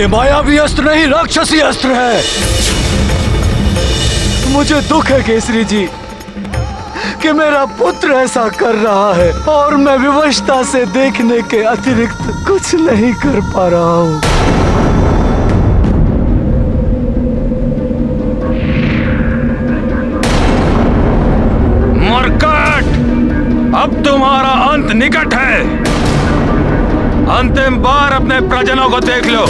ये मायावी अस्त्र नहीं, राक्षसी अस्त्र है। मुझे दुख है केसरी जी कि मेरा पुत्र ऐसा कर रहा है और मैं विवशता से देखने के अतिरिक्त कुछ नहीं कर पा रहा हूँ। मरकट, अब तुम्हारा अंत निकट है। अंतिम बार अपने प्रजनों को देख लो।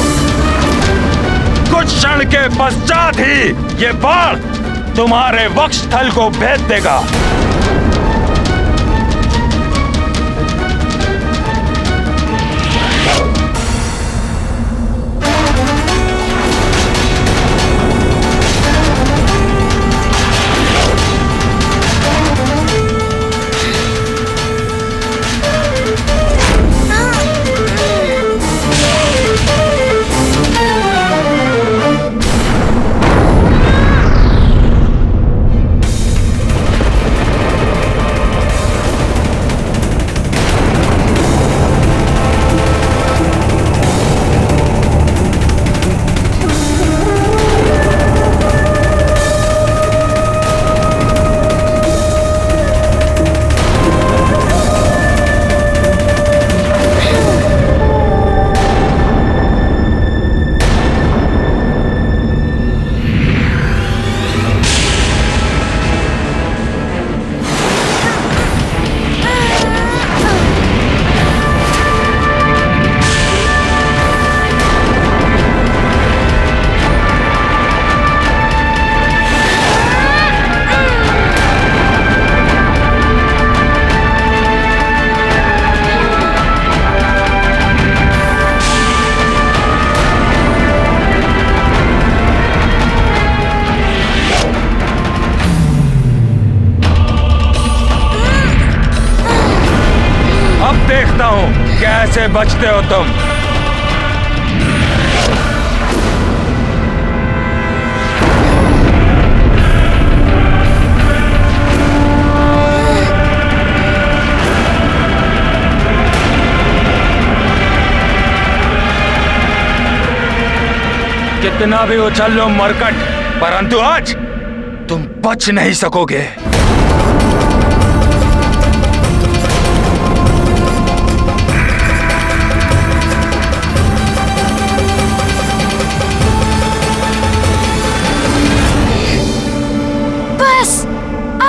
कुछ क्षण के पश्चात ही ये बाण तुम्हारे वक्षस्थल को भेद देगा। देखता हूं कैसे बचते हो तुम। कितना भी उछल लो मरकट, परंतु आज तुम बच नहीं सकोगे।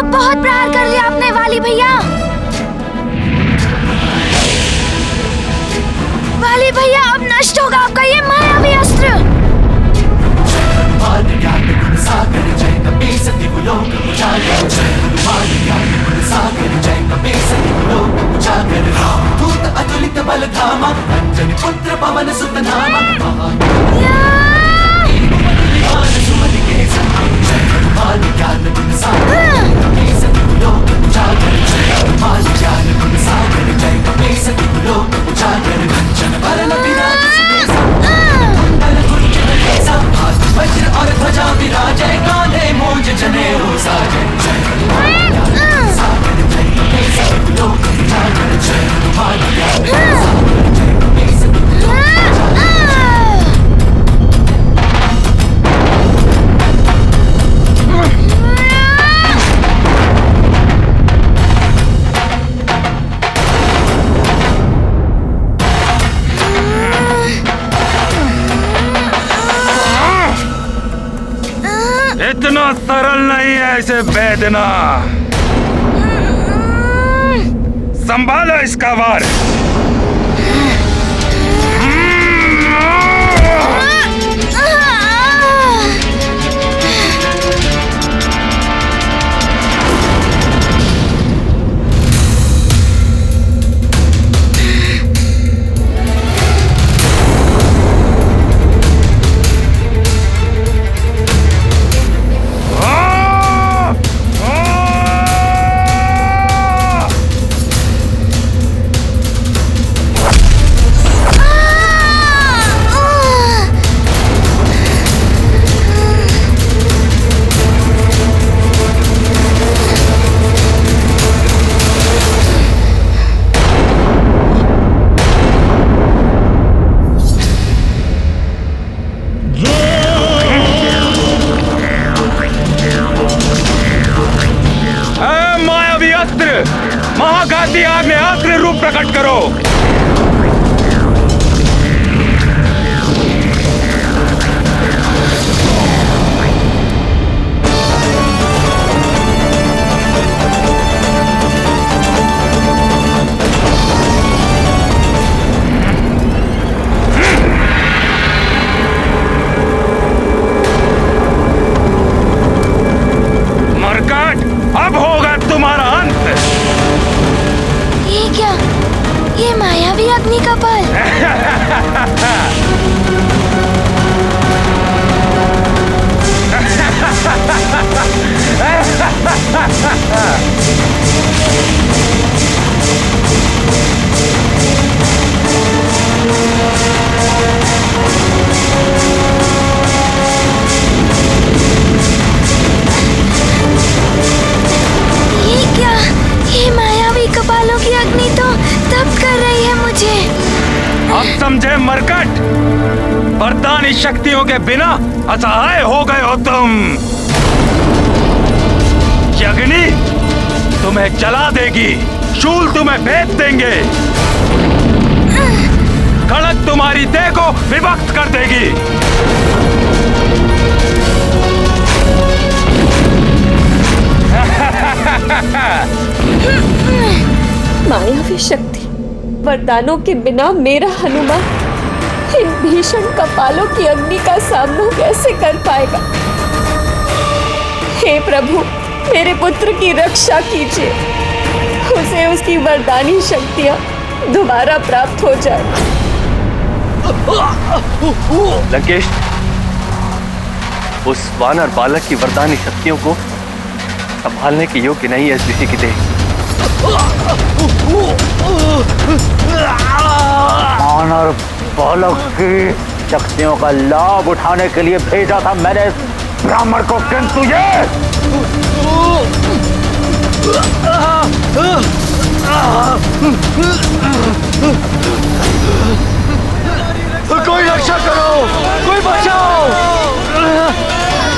बहुत प्रहार कर लिया आपने वाली भैया। वाली भैया, अब नष्ट होगा आपका ये मायावी अस्त्र। अतुलित बल धामा, अंजनी पुत्र पवन सुत नामा। वज्र और ध्वजा विराजय, कांधे मूंज जनेऊ साजय। इतना सरल नहीं है इसे भेदना। संभालो इसका वार। आती आग ने आखिरी रूप प्रकट करो। अब होगा तुम्हारा अंत। ये क्या? ये मायावी अग्नि का बल। ये मायावी कपालों की अग्नि तो तप कर रही है मुझे। अब समझे मरकट, वरदानी शक्तियों के बिना असहाय हो गए हो तुम। ये अग्नि तुम्हें जला देगी, शूल तुम्हें भेद देंगे, खड़ग तुम्हारी देह को विभक्त कर देगी। मायावी शक्ति, वरदानों के बिना मेरा हनुमान इन भीषण कपालों की अग्नि का सामना कैसे कर पाएगा? हे प्रभु, मेरे पुत्र की रक्षा कीजिए, उसे उसकी वरदानी शक्तियां दोबारा प्राप्त हो जाए। लंकेश, उस वानर बालक की वरदानी शक्तियों को संभालने के योग्य नहीं है इस ऋषि की देह। वानर बालक की शक्तियों का लाभ उठाने के लिए भेजा था मैंने इस ब्राह्मण को, किंतु ये कोई रक्षा करो, कोई बचाओ,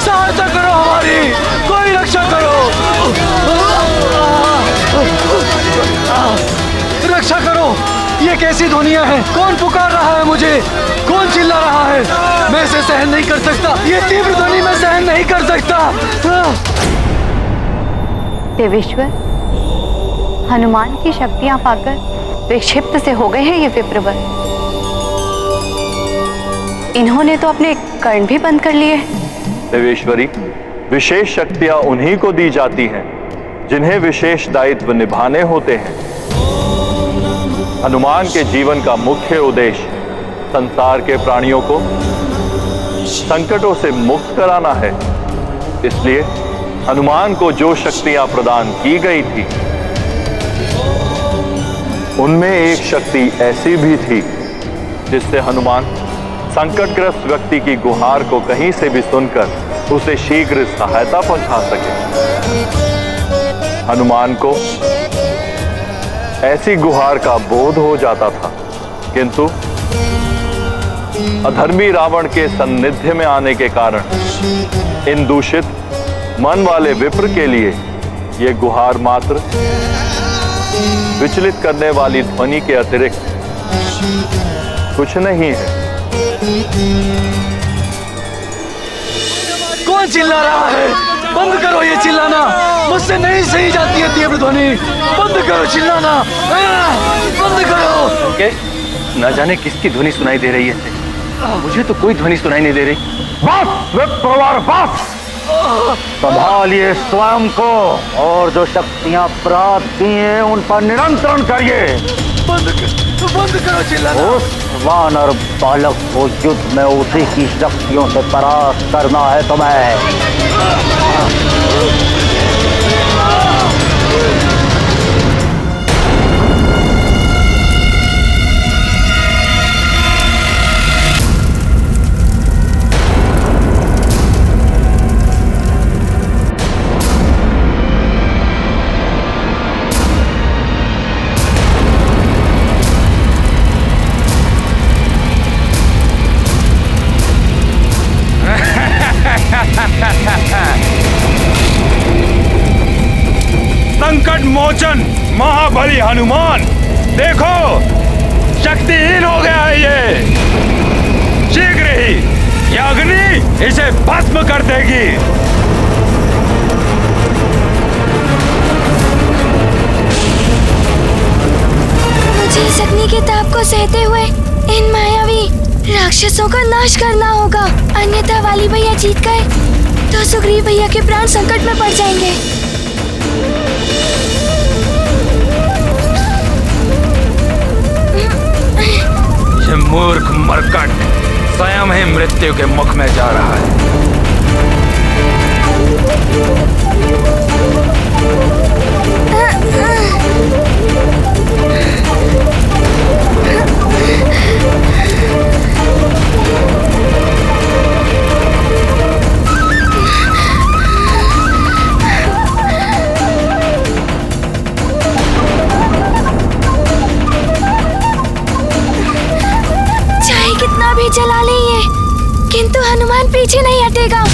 सहायता करो हमारी, कोई रक्षा करो, रक्षा करो। ये कैसी ध्वनियां हैं? कौन पुकार रहा है मुझे? कौन चिल्ला रहा है? मैं इसे सहन नहीं कर सकता, ये तीव्र ध्वनि मैं सहन नहीं कर सकता। देवेश्वर, हनुमान की शक्तियां पाकर विक्षिप्त से हो गए हैं ये विप्रवर। इन्होंने तो अपने कर्ण भी बंद कर लिए। देवेश्वरी, विशेष शक्तियां उन्हीं को दी जाती हैं जिन्हें विशेष दायित्व निभाने होते हैं। हनुमान के जीवन का मुख्य उद्देश्य संसार के प्राणियों को संकटों से मुक्त कराना है। इसलिए हनुमान को जो शक्तियां प्रदान की गई थी, उनमें एक शक्ति ऐसी भी थी जिससे हनुमान संकटग्रस्त व्यक्ति की गुहार को कहीं से भी सुनकर उसे शीघ्र सहायता पहुंचा सके। हनुमान को ऐसी गुहार का बोध हो जाता था, किंतु अधर्मी रावण के सान्निध्य में आने के कारण इन दूषित मन वाले विप्र के लिए यह गुहार मात्र विचलित करने वाली ध्वनि के अतिरिक्त कुछ नहीं है। कौन चिल्ला रहा है? बंद करो ये चिल्लाना, मुझसे नहीं सही जाती है तीव्र ध्वनि। बंद करो चिल्लाना, बंद करो। न जाने किसकी ध्वनि सुनाई दे रही है, मुझे तो कोई ध्वनि सुनाई नहीं दे रही। बस विप्रवर बस, संभालिए स्वयं को और जो शक्तियां प्राप्त की हैं उन पर नियंत्रण करिए। बंद करो चिल्लाना। उस वानर बालक को युद्ध में उसी की शक्तियों से परास्त करना है तुम्हें। संकट मोचन बली हनुमान, देखो शक्तिहीन हो गया है ये। शीघ्र ही ये अग्नि इसे भस्म कर देगी। मुझे इस अग्नि के ताप को सहते हुए इन मायावी राक्षसों का नाश करना होगा, अन्यथा वाली भैया जीत गए तो सुग्रीव भैया के प्राण संकट में पड़ जाएंगे। ये मूर्ख मरकट स्वयं ही मृत्यु के मुख में जा रहा है। चाहे कितना भी चला ले ये, किंतु हनुमान पीछे नहीं हटेगा।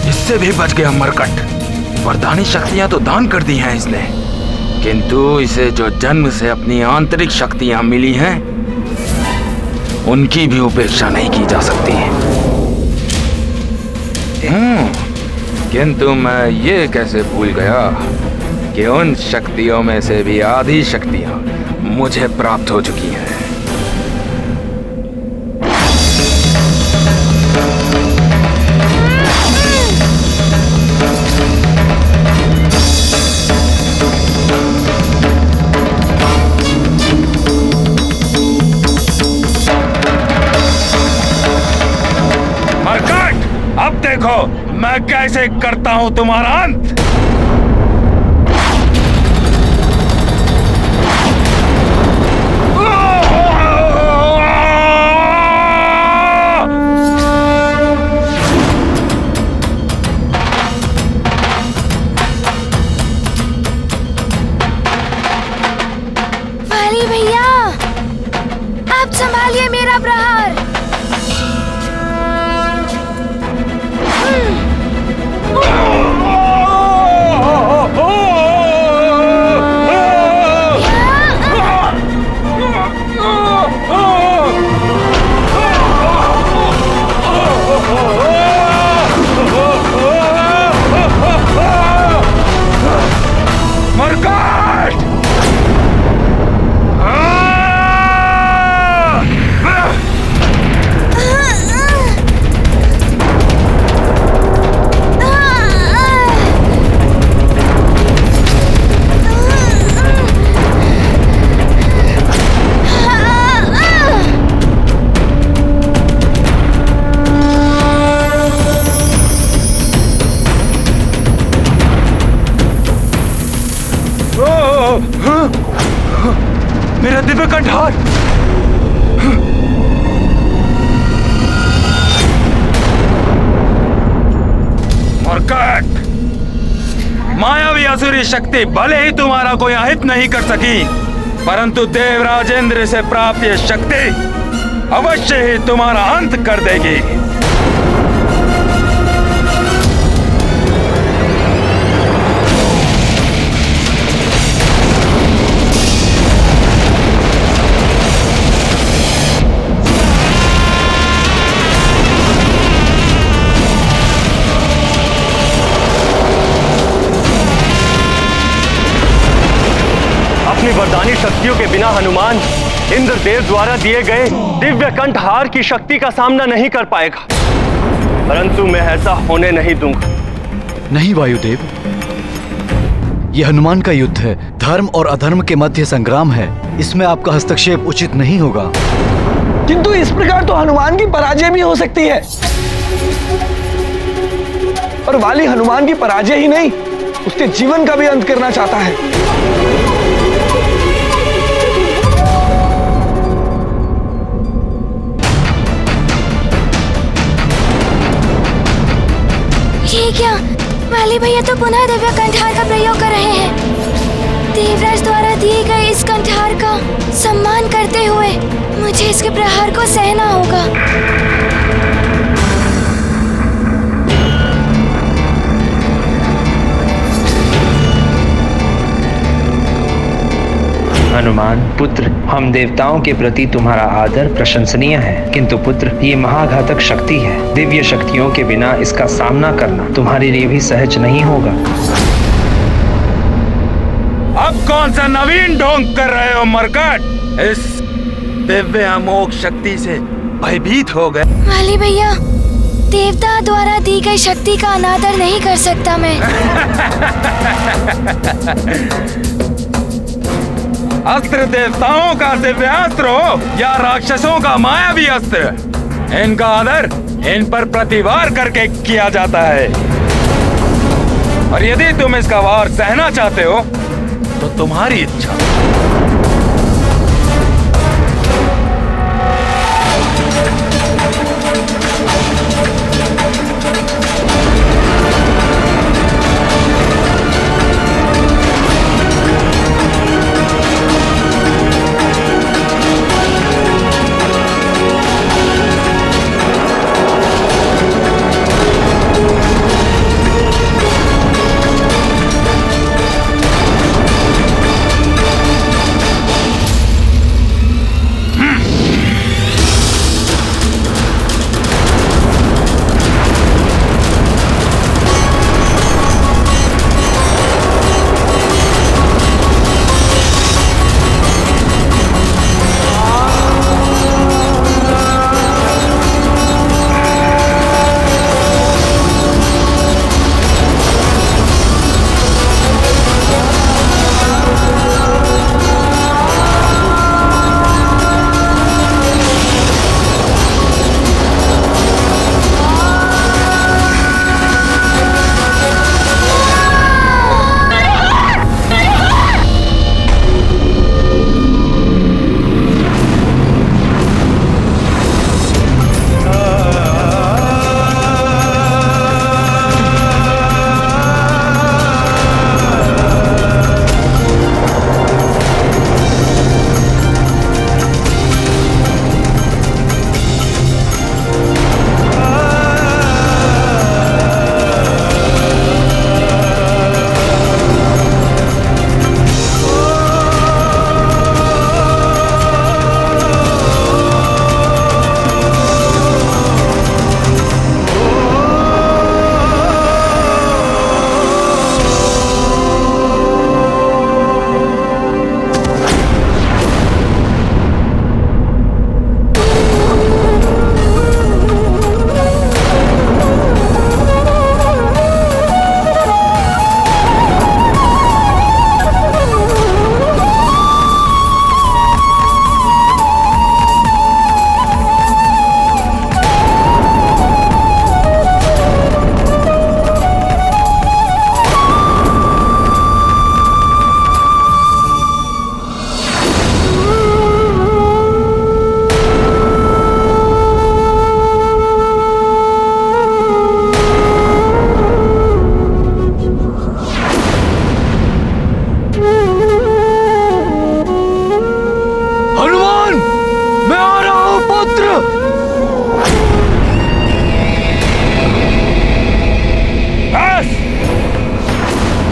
इससे भी बच गया मरकट। वरदानी शक्तियां तो दान कर दी हैं इसने, किंतु इसे जो जन्म से अपनी आंतरिक शक्तियां मिली हैं उनकी भी उपेक्षा नहीं की जा सकती। किंतु मैं ये कैसे भूल गया कि उन शक्तियों में से भी आधी शक्तियां मुझे प्राप्त हो चुकी हैं। अब देखो मैं कैसे करता हूं तुम्हारा अंत। वाली भैया, आप संभालिए मेरा प्रहार। मेरा दिव्य कंठार! मरकट! मायावी असुरी शक्ति भले ही तुम्हारा कोई अहित नहीं कर सकी, परंतु देवराजेंद्र से प्राप्त यह शक्ति अवश्य ही तुम्हारा अंत कर देगी। शक्तियों के बिना हनुमान इंद्रदेव द्वारा दिए गए दिव्य कंठहार की शक्ति का सामना नहीं कर पाएगा, परंतु मैं ऐसा होने नहीं दूंगा। नहीं वायुदेव, यह हनुमान का युद्ध है, धर्म और अधर्म के मध्य संग्राम है, इसमें आपका हस्तक्षेप उचित नहीं होगा। किंतु इस प्रकार तो हनुमान की पराजय भी हो सकती है, और वाली हनुमान की पराजय ही नहीं, उसके जीवन का भी अंत करना चाहता है। ये क्या? वाली भैया तो पुनः दिव्य कंठार का प्रयोग कर रहे हैं। देवराज द्वारा दिए गए इस कंठार का सम्मान करते हुए मुझे इसके प्रहार को सहना होगा। हनुमान पुत्र, हम देवताओं के प्रति तुम्हारा आदर प्रशंसनीय है, किंतु पुत्र ये महाघातक शक्ति है। दिव्य शक्तियों के बिना इसका सामना करना तुम्हारे लिए भी सहज नहीं होगा। अब कौन सा नवीन ढोंग कर रहे हो मरकट? इस दिव्य अमोघ शक्ति से भयभीत हो गए। वाली भैया, देवता द्वारा दी गई शक्ति का अनादर नहीं कर सकता मैं। अस्त्र देवताओं का दिव्यास्त्र हो या राक्षसों का मायावी अस्त्र, इनका आदर इन पर प्रतिवार करके किया जाता है। और यदि तुम इसका वार सहना चाहते हो तो तुम्हारी इच्छा।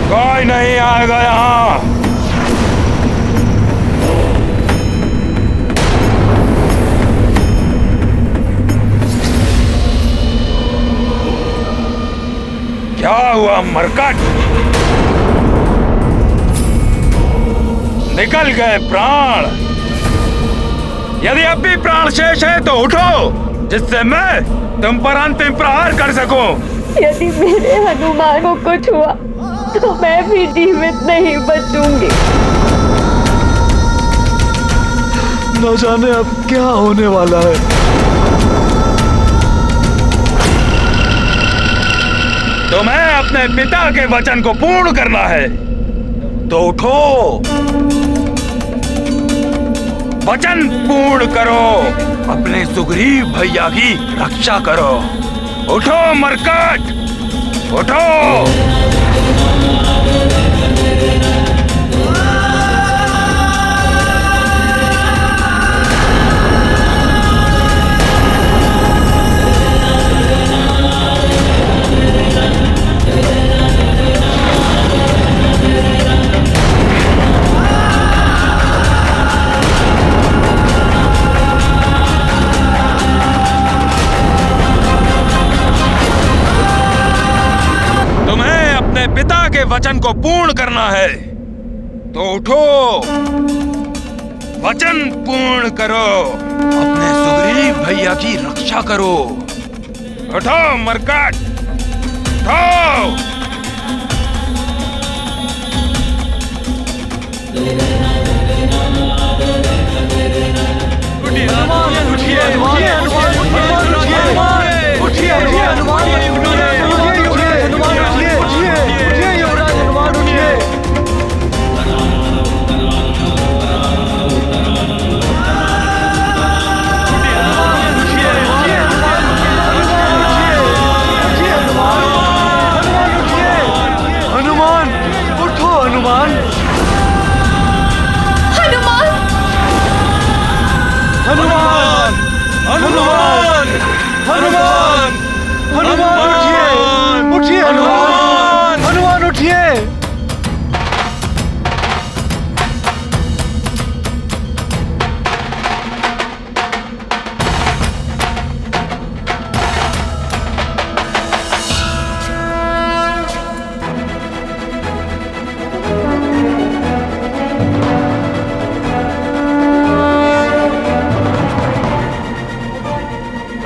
कोई नहीं आएगा यहाँ। क्या हुआ मरकट? निकल गए प्राण। यदि अब भी प्राण शेष है तो उठो, जिससे मैं तुम पर अंतिम प्रहार कर सकूं। यदि मेरे हनुमान को कुछ हुआ तो मैं भी जीवित नहीं बचूंगी। न जाने अब क्या होने वाला है। तुम्हें अपने पिता के वचन को पूर्ण करना है तो उठो, वचन पूर्ण करो, अपने सुग्रीव भैया की रक्षा करो। उठो मरकट, उठो। पिता के वचन को पूर्ण करना है तो उठो, वचन पूर्ण करो, अपने सुग्रीव भैया की रक्षा करो। उठो मरकट, उठो। हनुमान उठिए।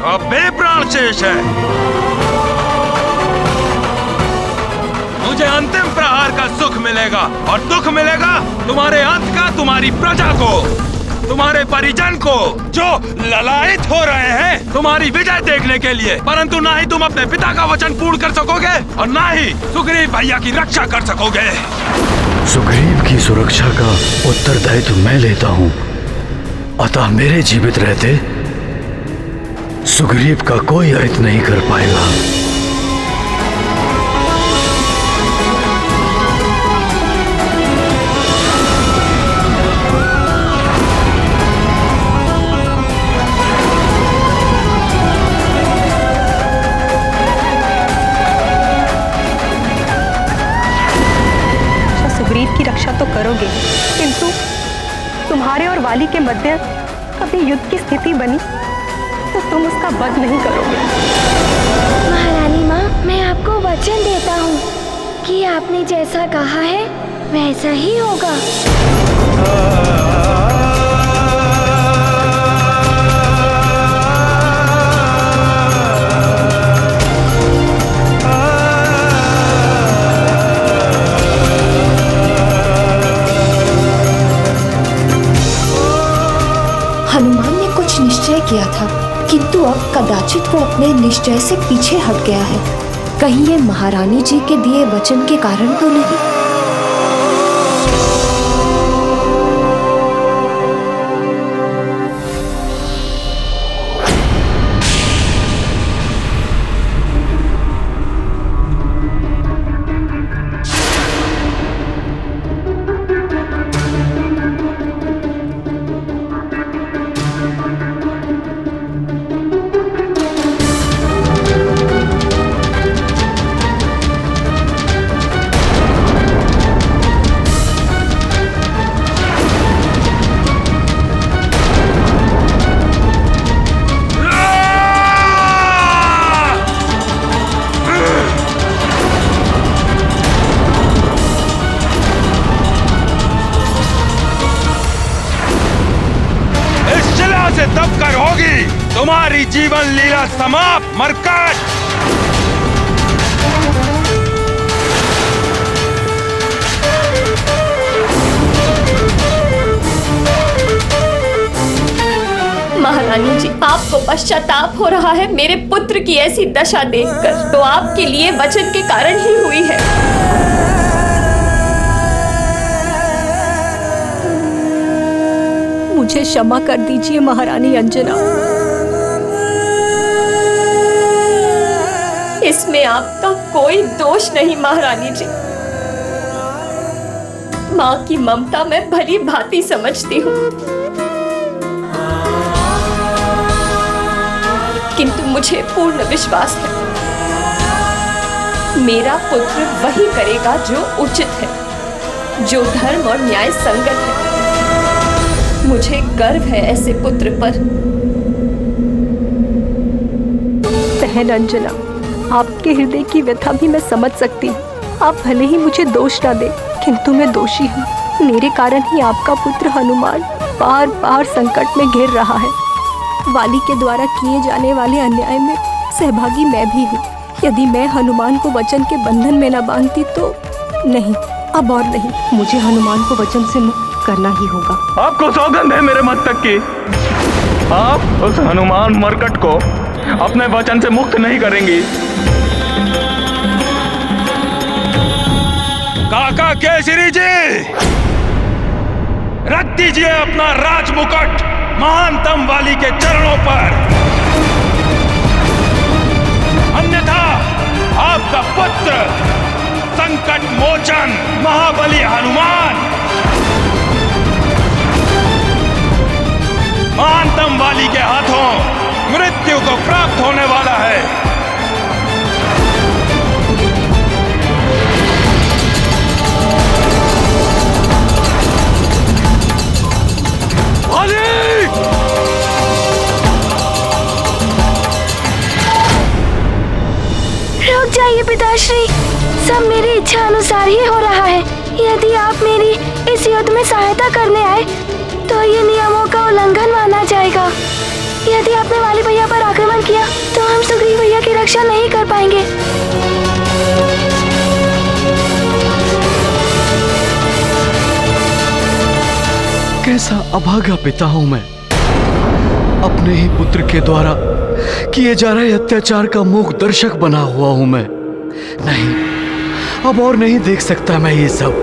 अब बेप्राण शेष है। मुझे अंतिम प्रहार का सुख मिलेगा और दुख मिलेगा तुम्हारे अंत का, तुम्हारी प्रजा को, तुम्हारे परिजन को, जो ललायित हो रहे हैं तुम्हारी विजय देखने के लिए। परंतु ना ही तुम अपने पिता का वचन पूर्ण कर सकोगे और ना ही सुग्रीव भैया की रक्षा कर सकोगे। सुग्रीव की सुरक्षा का उत्तरदायित्व मैं लेता हूँ, अतः मेरे जीवित रहते सुग्रीव का कोई अहित नहीं कर पाएगा। सुग्रीव की रक्षा तो करोगे, किंतु तुम्हारे और वाली के मध्य कभी युद्ध की स्थिति बनी तो तुम उसका वध नहीं करोगे। महारानी माँ, मैं आपको वचन देता हूँ कि आपने जैसा कहा है वैसा ही होगा। हनुमान ने कुछ निश्चय किया था, किंतु अब कदाचित वो अपने निश्चय से पीछे हट गया है। कहीं ये महारानी जी के दिए वचन के कारण तो नहीं। तुम्हारी जीवन लीला समाप्त मरकट। महारानी जी, आपको पश्चाताप हो रहा है मेरे पुत्र की ऐसी दशा देखकर, तो आपके लिए वचन के कारण ही हुई है। मुझे क्षमा कर दीजिए महारानी अंजना। इसमें आपका कोई दोष नहीं महारानी जी। माँ की ममता मैं भली भांति समझती हूँ, किंतु मुझे पूर्ण विश्वास है मेरा पुत्र वही करेगा जो उचित है, जो धर्म और न्याय संगत है। मुझे गर्व है ऐसे पुत्र पर। बहन अंजना, आपके हृदय की व्यथा भी मैं समझ सकती हूँ। आप भले ही मुझे दोष ना दे, किंतु मैं दोषी हूँ। मेरे कारण ही आपका पुत्र हनुमान बार बार संकट में घिर रहा है। वाली के द्वारा किए जाने वाले अन्याय में सहभागी मैं भी हूँ। यदि मैं हनुमान को वचन के बंधन में न बांधती तो नहीं, अब और नहीं, मुझे हनुमान को वचन से मुक्त करना ही होगा। आपको सौगंध है मेरे मस्तक की, आप उस हनुमान मरकट को अपने वचन से मुक्त नहीं करेंगी। काका केसरी जी, रख दीजिए अपना राजमुकुट महानतम वाली के चरणों पर, अन्यथा आपका पुत्र संकट मोचन महाबली हनुमान महानतम वाली के हाथों मृत्यु को प्राप्त होने वाला है। रुक जाइए पिताश्री, सब मेरी इच्छा अनुसार ही हो रहा है। यदि आप मेरी इस युद्ध में सहायता करने आए तो ये नियमों का उल्लंघन माना जाएगा। यदि आपने वाली भैया पर आक्रमण किया तो हम सुग्रीव भैया की रक्षा नहीं कर पाएंगे। कैसा अभागा पिता हूं मैं, अपने ही पुत्र के द्वारा किए जा रहे अत्याचार का मूक दर्शक बना हुआ हूं मैं। नहीं, अब और नहीं देख सकता मैं ये सब।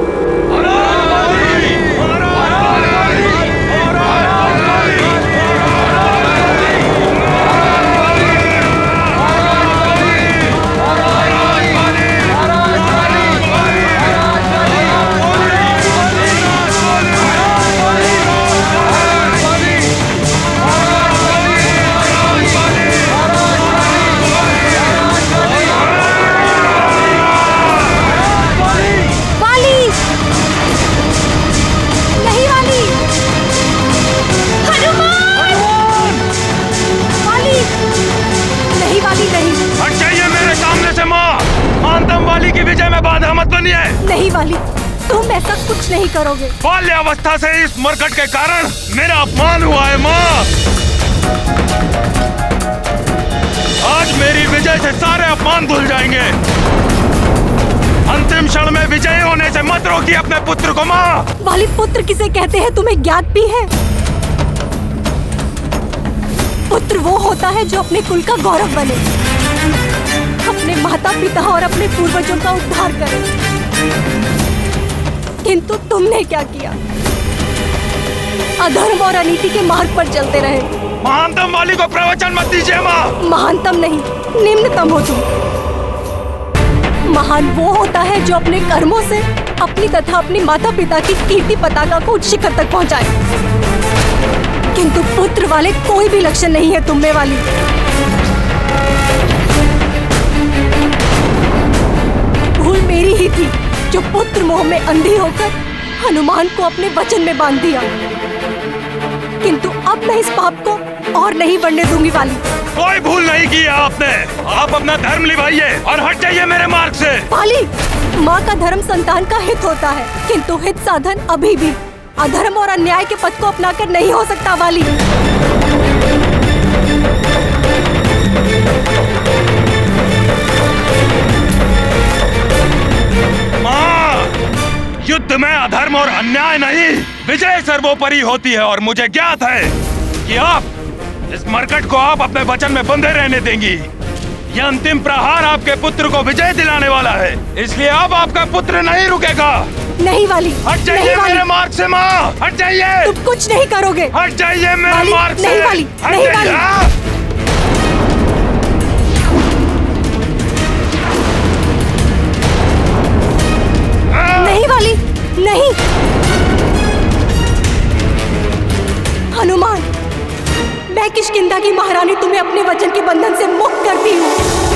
नहीं वाली, तुम ऐसा कुछ नहीं करोगे। बाल्यावस्था से इस मरकट के कारण मेरा अपमान हुआ है माँ। आज मेरी विजय से सारे अपमान भूल जाएंगे। अंतिम क्षण में विजयी होने से मत रोकिए अपने पुत्र को माँ। वाली, पुत्र किसे कहते हैं तुम्हें ज्ञात भी है? पुत्र वो होता है जो अपने कुल का गौरव बने, अपने माता पिता और अपने पूर्वजों का उद्धार करे। किंतु तुमने क्या किया? अधर्म और अनीति के मार्ग पर चलते रहे। महानतम वाली को प्रवचन मत दीजिए माँ। महानतम नहीं, निम्नतम हो तुम। महान वो होता है जो अपने कर्मों से अपनी तथा अपनी माता पिता की कीर्ति पताका को उच्च शिखर तक पहुंचाए। किंतु पुत्र वाले कोई भी लक्षण नहीं है तुम में वाली। भूल मेरी ही थी जो पुत्र मोह में अंधी होकर हनुमान को अपने वचन में बांध दिया। किंतु अब मैं इस पाप को और नहीं बढ़ने दूंगी वाली। कोई भूल नहीं की है आपने। आप अपना धर्म निभाइए और हट जाइए मेरे मार्ग से। वाली, माँ का धर्म संतान का हित होता है, किंतु हित साधन अभी भी अधर्म और अन्याय के पथ को अपनाकर नहीं हो सकता वाली। अन्याय नहीं, विजय सर्वोपरि होती है और मुझे ज्ञात है कि आप इस मरकट को आप अपने वचन में बंधे रहने देंगी। यह अंतिम प्रहार आपके पुत्र को विजय दिलाने वाला है, इसलिए अब आपका पुत्र नहीं रुकेगा। नहीं वाली, हट जाइए मेरे मार्ग से माँ, हट जाइए। तुम कुछ नहीं करोगे। हट जाइए मेरे मार्ग से। नहीं वाली, नहीं वाली। नहीं वाली, नहीं। हनुमान, मैं किष्किंधा की महारानी तुम्हें अपने वचन के बंधन से मुक्त करती हूँ।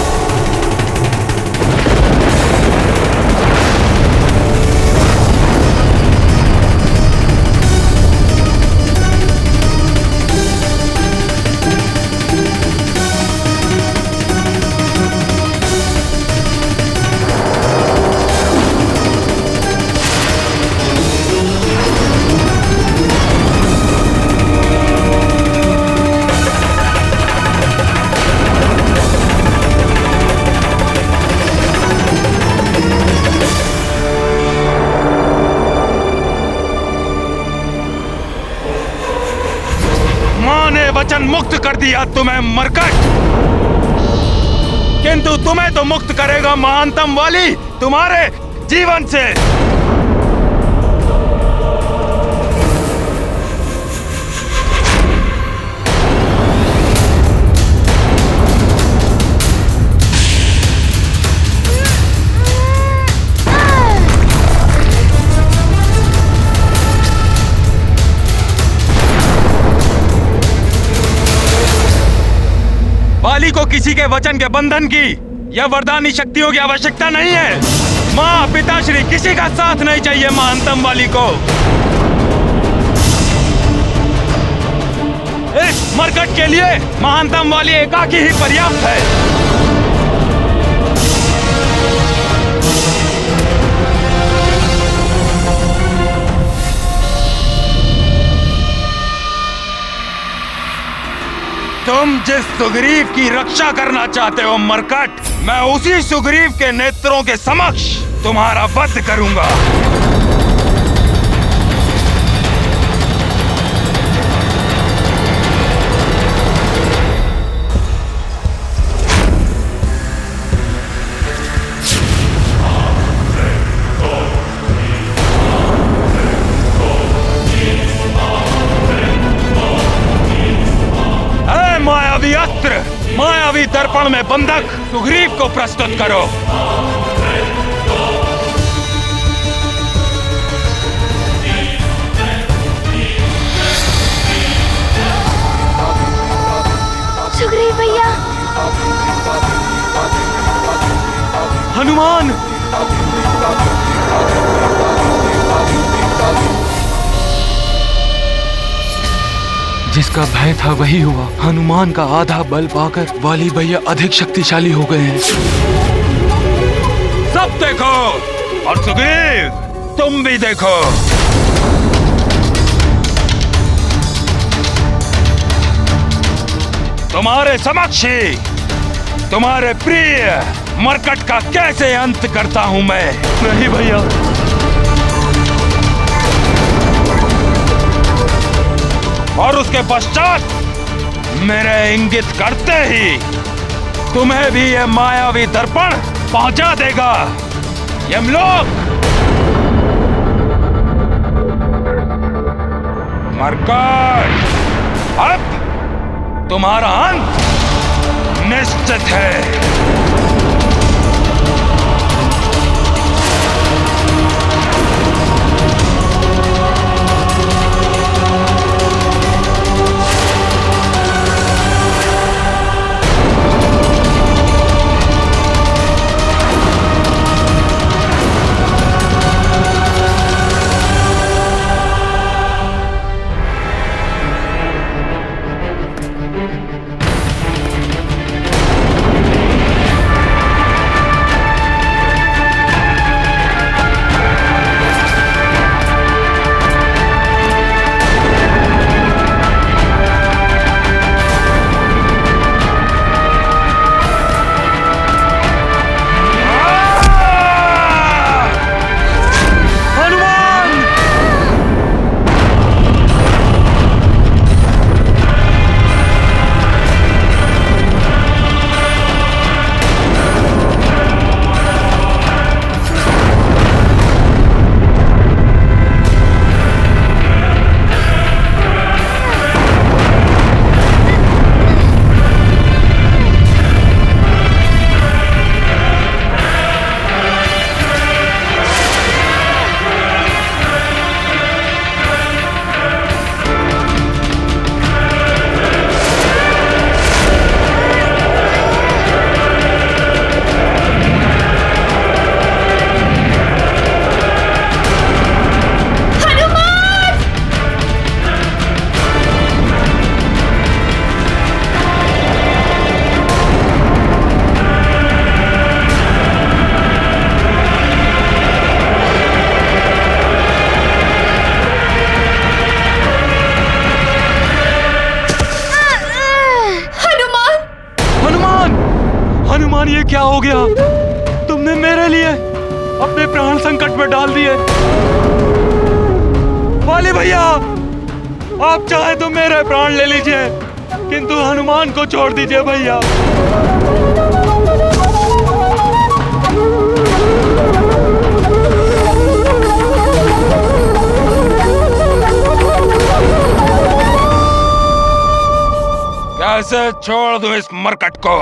वचन मुक्त कर दिया तुम्हें मरकट, किंतु तुम्हें तो मुक्त करेगा महानतम वाली तुम्हारे जीवन से। वाली को किसी के वचन के बंधन की या वरदानी शक्तियों की आवश्यकता नहीं है। माँ पिताश्री किसी का साथ नहीं चाहिए महानतम वाली को। इस मरकट के लिए महानतम वाली एकाकी ही पर्याप्त है। तुम जिस सुग्रीव की रक्षा करना चाहते हो मरकट, मैं उसी सुग्रीव के नेत्रों के समक्ष तुम्हारा वध करूंगा। मायावी अस्त्र, मायावी दर्पण में बंधक सुग्रीव को प्रस्तुत करो। सुग्रीव भैया। हनुमान, जिसका भय था वही हुआ। हनुमान का आधा बल पाकर वाली भैया अधिक शक्तिशाली हो गए हैं। सब देखो, और सुग्रीव तुम भी देखो। तुम्हारे समक्ष ही तुम्हारे प्रिय मरकट का कैसे अंत करता हूं मैं। नहीं भैया, और उसके पश्चात मेरे इंगित करते ही तुम्हें भी यह मायावी दर्पण पहुंचा देगा यमलोक। मरकट, अब तुम्हारा अंत निश्चित है। हनुमान ये क्या हो गया? तुमने मेरे लिए अपने प्राण संकट में डाल दिए। वाली भैया, आप चाहे तो मेरे प्राण ले लीजिए, किंतु हनुमान को छोड़ दीजिए भैया। कैसे छोड़ दूं इस मरकट को?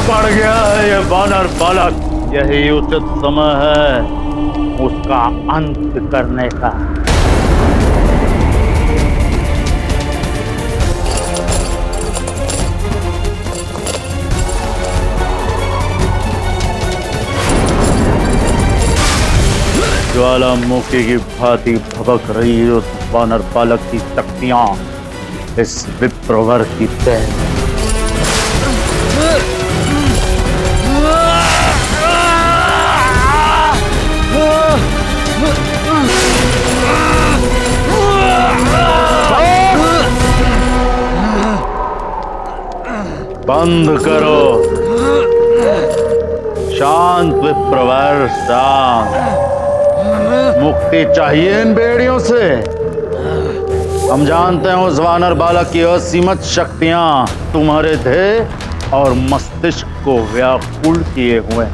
पड़ गया है ये वानर बालक, यही उचित समय है उसका अंत करने का। ज्वालामुखी की भांति भभक रही उस वानर बालक की शक्तियां इस विप्रवर की तह बंद करो। शांत विप्रवर, शांत। मुक्ति चाहिए इन बेड़ियों से। हम जानते हैं उस वानर बालक की असीमित शक्तियां तुम्हारे देह और मस्तिष्क को व्याकुल किए हुए,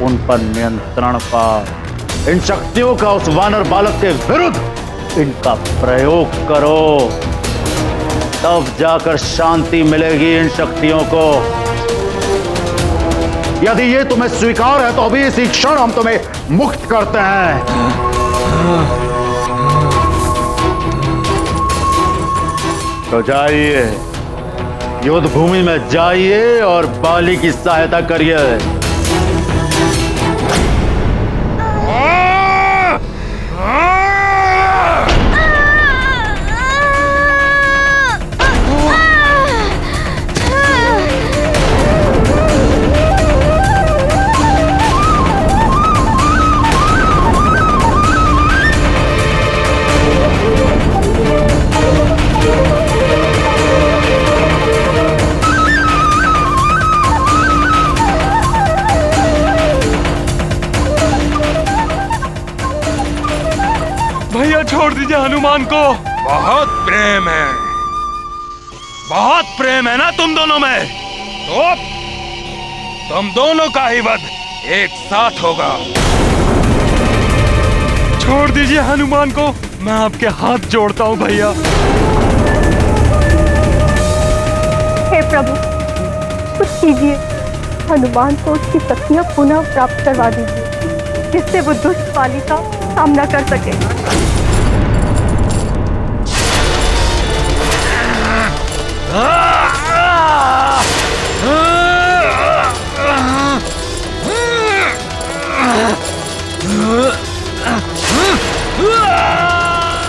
उन पर नियंत्रण पा। इन शक्तियों का उस वानर बालक के विरुद्ध इनका प्रयोग करो, तब जाकर शांति मिलेगी इन शक्तियों को। यदि ये तुम्हें स्वीकार है तो अभी इसी क्षण हम तुम्हें मुक्त करते हैं। तो जाइए, युद्ध भूमि में जाइए और बाली की सहायता करिए। भैया छोड़ दीजिए हनुमान को। बहुत प्रेम है, बहुत प्रेम है ना तुम दोनों में, तो तुम दोनों का ही वध एक साथ होगा। छोड़ दीजिए हनुमान को, मैं आपके हाथ जोड़ता हूँ भैया। हे प्रभु, कुछ कीजिए, हनुमान को उसकी शक्तियां पुनः प्राप्त करवा दीजिए, जिससे वो दुष्ट वाली का सामना कर सके।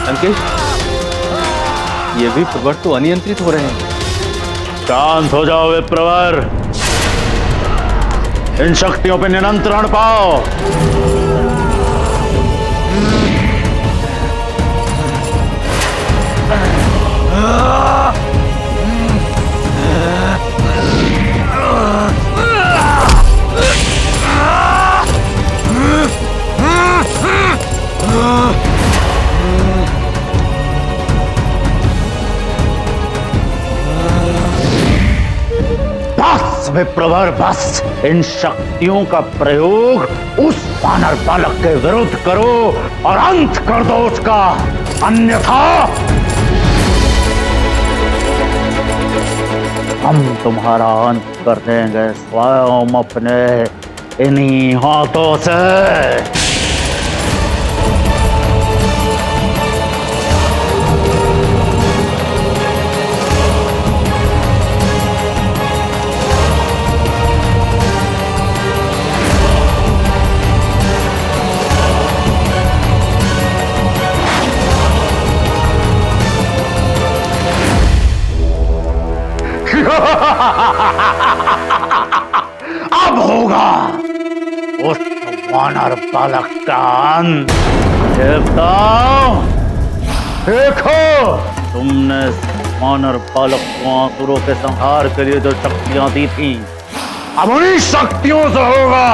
अंकेश, ये भी प्रवर तो अनियंत्रित हो रहे हैं। शांत हो जाओ विप्रवर, इन शक्तियों पे नियंत्रण पाओ। विप्रवर बस इन शक्तियों का प्रयोग उस वानर बालक के विरुद्ध करो और अंत कर दो उसका, अन्यथा हम तुम्हारा अंत कर देंगे स्वयं अपने इन्हीं हाथों से। अब होगा उस वानर बालक का अंत। देवताओं, देखो, तुमने वानर बालक को आसुरों के संहार के लिए जो शक्तियां दी थी, अब उन्हीं शक्तियों से होगा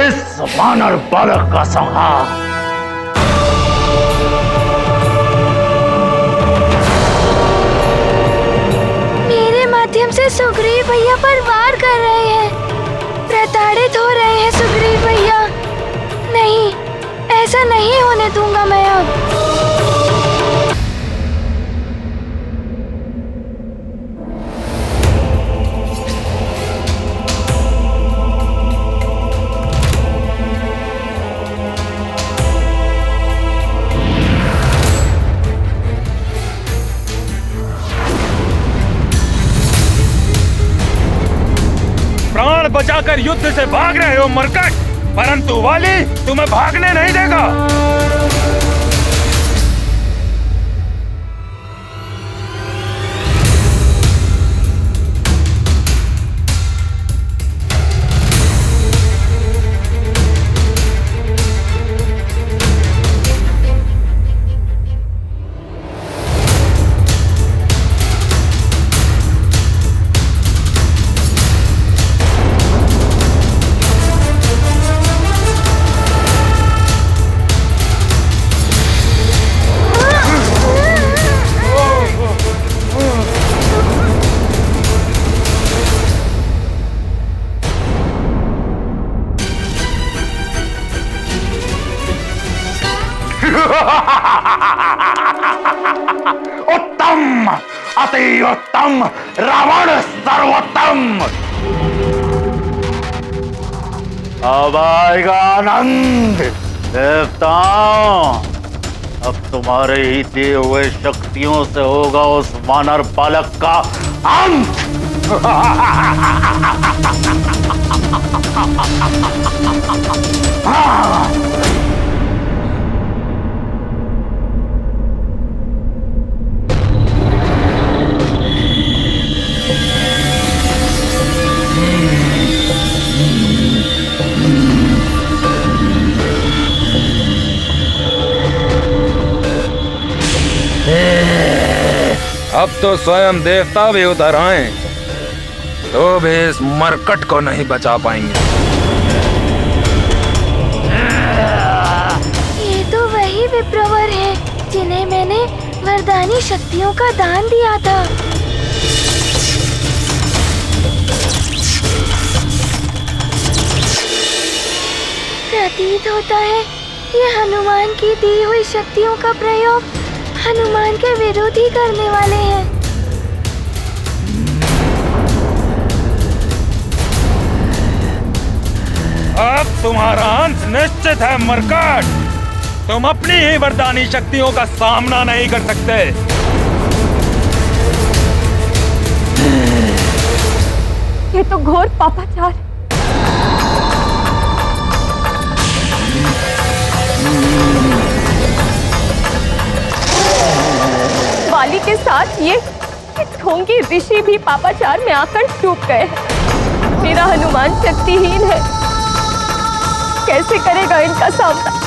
इस वानर बालक का संहार। माध्यम से सुग्रीव भैया पर वार कर रहे हैं, प्रताड़ित हो रहे हैं सुग्रीव भैया। नहीं, ऐसा नहीं होने दूंगा मैं अब। बचाकर युद्ध से भाग रहे हो मरकट, परंतु वाली तुम्हें भागने नहीं देगा। उत्तम, अति उत्तम, रावण सर्वोत्तम। अब आएगा आनंद। देवताओं, अब तुम्हारे ही दिए हुए शक्तियों से होगा उस वानर बालक का अंत। अब तो स्वयं देवता भी उतर आए तो भी इस मरकट को नहीं बचा पाएंगे। ये तो वही विप्रवर हैं जिन्हें मैंने वरदानी शक्तियों का दान दिया था। प्रतीत होता है ये हनुमान की दी हुई शक्तियों का प्रयोग हनुमान के विरोध ही करने वाले हैं। अब तुम्हारा अंत निश्चित है मरकट। तुम अपनी ही वरदानी शक्तियों का सामना नहीं कर सकते। ये तो घोर पापाचार है। वाली के साथ ये ढोंगी ऋषि भी पापाचार में आकर डूब गए हैं। मेरा हनुमान शक्तिहीन है, कैसे करेगा इनका सामना?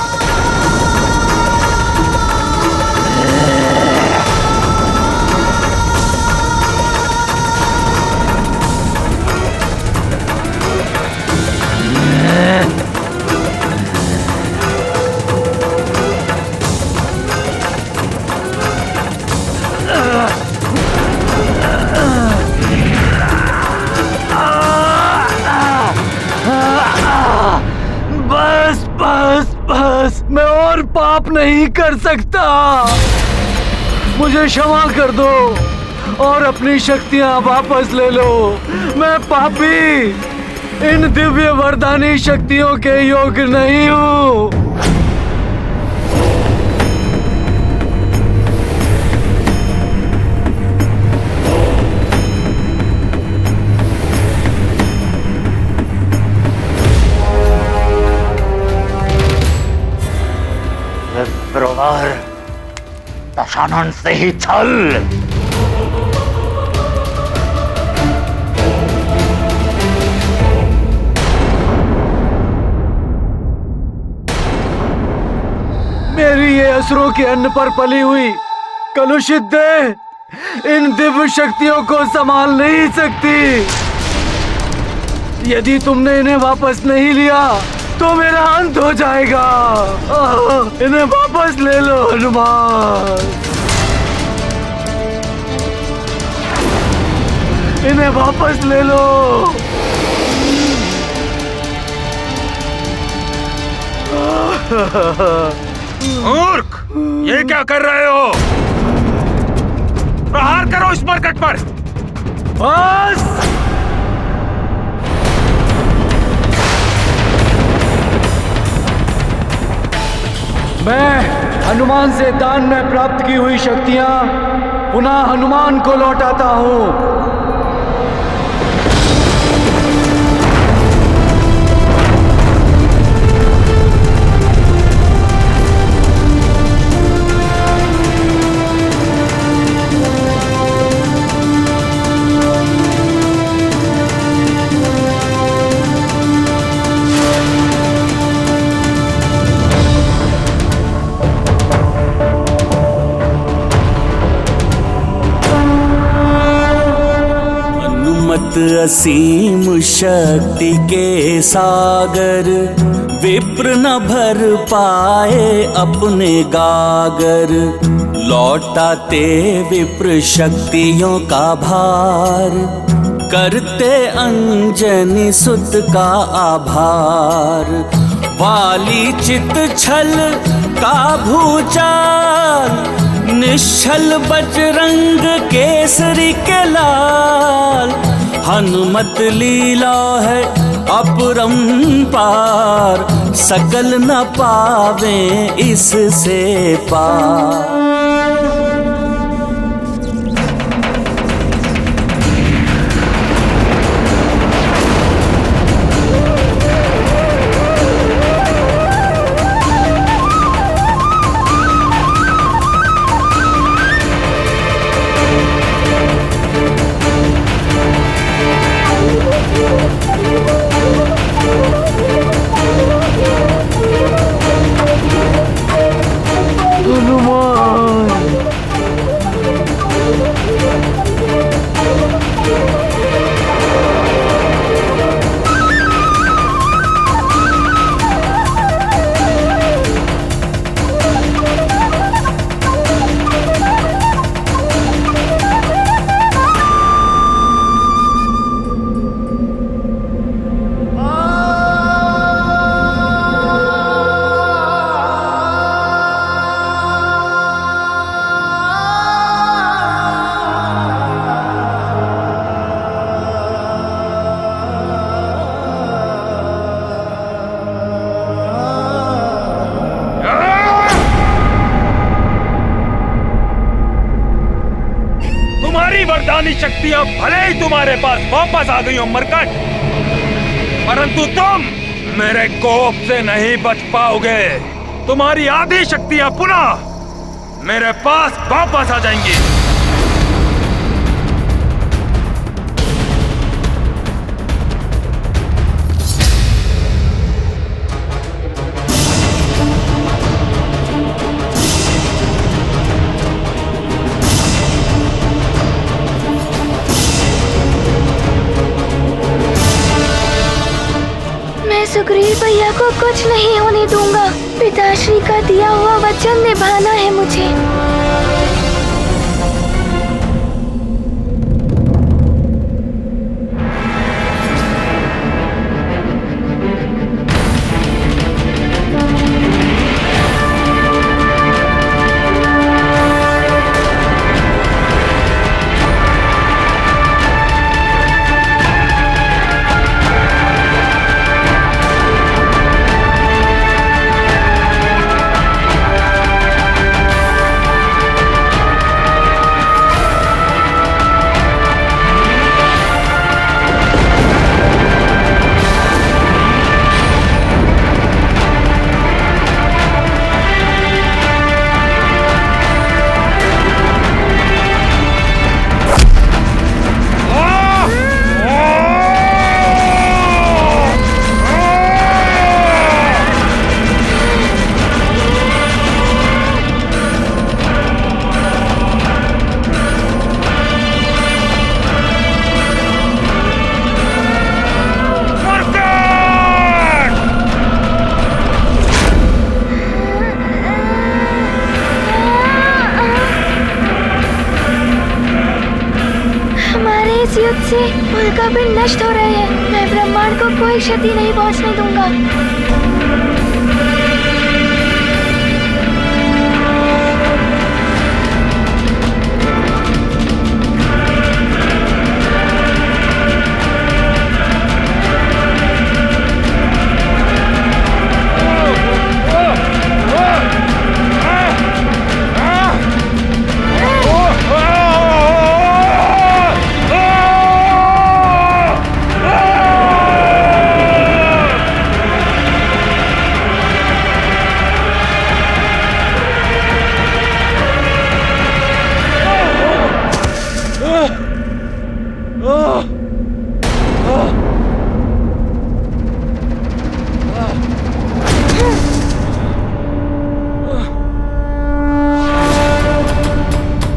और पाप नहीं कर सकता। मुझे क्षमा कर दो और अपनी शक्तियां वापस ले लो। मैं पापी इन दिव्य वरदानी शक्तियों के योग्य नहीं हूँ। विप्रवर, दशानन से ही छल। मेरी ये असुरों के अन्न पर पली हुई कलुषित देह इन दिव्य शक्तियों को संभाल नहीं सकती। यदि तुमने इन्हें वापस नहीं लिया तो मेरा अंत हो जाएगा। इन्हें वापस ले लो हनुमान, इन्हें वापस ले लो। मूर्ख, ये क्या कर रहे हो? प्रहार करो इस मरकट पर। बस मैं हनुमान से दान में प्राप्त की हुई शक्तियां पुनः हनुमान को लौटाता हूं। असीम शक्ति के सागर, विप्र न भर पाए अपने गागर। लौटाते विप्र शक्तियों का भार, करते अंजनी सुत का आभार। वाली चित छल का भूचाल, निश्चल बजरंग केसरी के लाल। हनुमत लीला है अपरंपार, सकल न पावे इससे पार। वरदानी शक्तियां भले ही तुम्हारे पास वापस आ गई हो मरकट, परंतु तुम मेरे कोप से नहीं बच पाओगे। तुम्हारी आधी शक्तियां पुनः मेरे पास वापस आ जाएंगी। सुग्रीव भैया को कुछ नहीं होने दूंगा। पिताश्री का दिया हुआ वचन निभाना है मुझे। का पिंड नष्ट हो रहे हैं। मैं ब्रह्मांड को कोई क्षति नहीं पहुंचने दूंगा।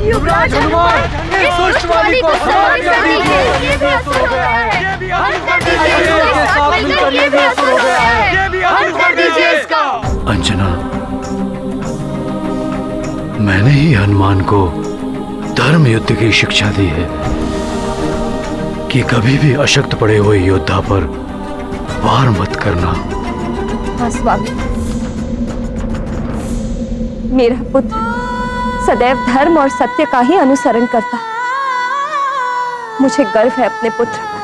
युवराज हनुमान, इस दुष्ट वाली को समाप्त कर दीजिए। ये भी असुर हो गया है। के साथ मिलकर ये भी असुर हो गया है। ये भी असुर कर दीजिए इसका। अंजना, मैंने ही हनुमान को धर्म युद्ध की शिक्षा दी है कि कभी भी अशक्त पड़े हुए योद्धा पर वार मत करना। हाँ स्वामी, मेरा पुत्र सदैव धर्म और सत्य का ही अनुसरण करता। मुझे गर्व है अपने पुत्र पर।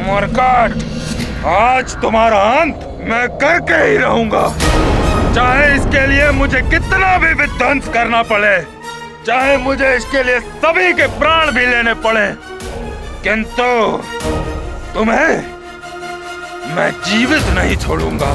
मरकट, आज तुम्हारा अंत मैं करके ही रहूंगा, चाहे इसके लिए मुझे कितना भी विध्वंस करना पड़े, चाहे मुझे इसके लिए सभी के प्राण भी लेने पड़े, किंतु तुम्हें मैं जीवित नहीं छोड़ूंगा।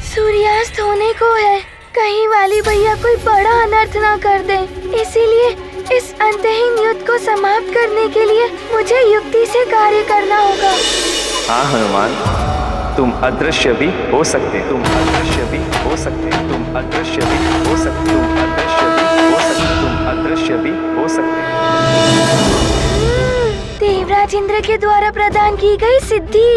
सूर्यास्त होने को है, कहीं वाली भैया कोई बड़ा अनर्थ ना कर दे, इसीलिए इस अंतहीन युद्ध को समाप्त करने के लिए मुझे युक्ति से कार्य करना होगा। हाँ हनुमान, तुम अदृश्य भी हो सकते, तुम अदृश्य भी हो सकते, तुम अदृश्य भी हो सकते, तुम अदृश्य भी हो सकते, तुम अदृश्य भी हो सकते। देवराज इंद्र के द्वारा प्रदान की गई सिद्धि।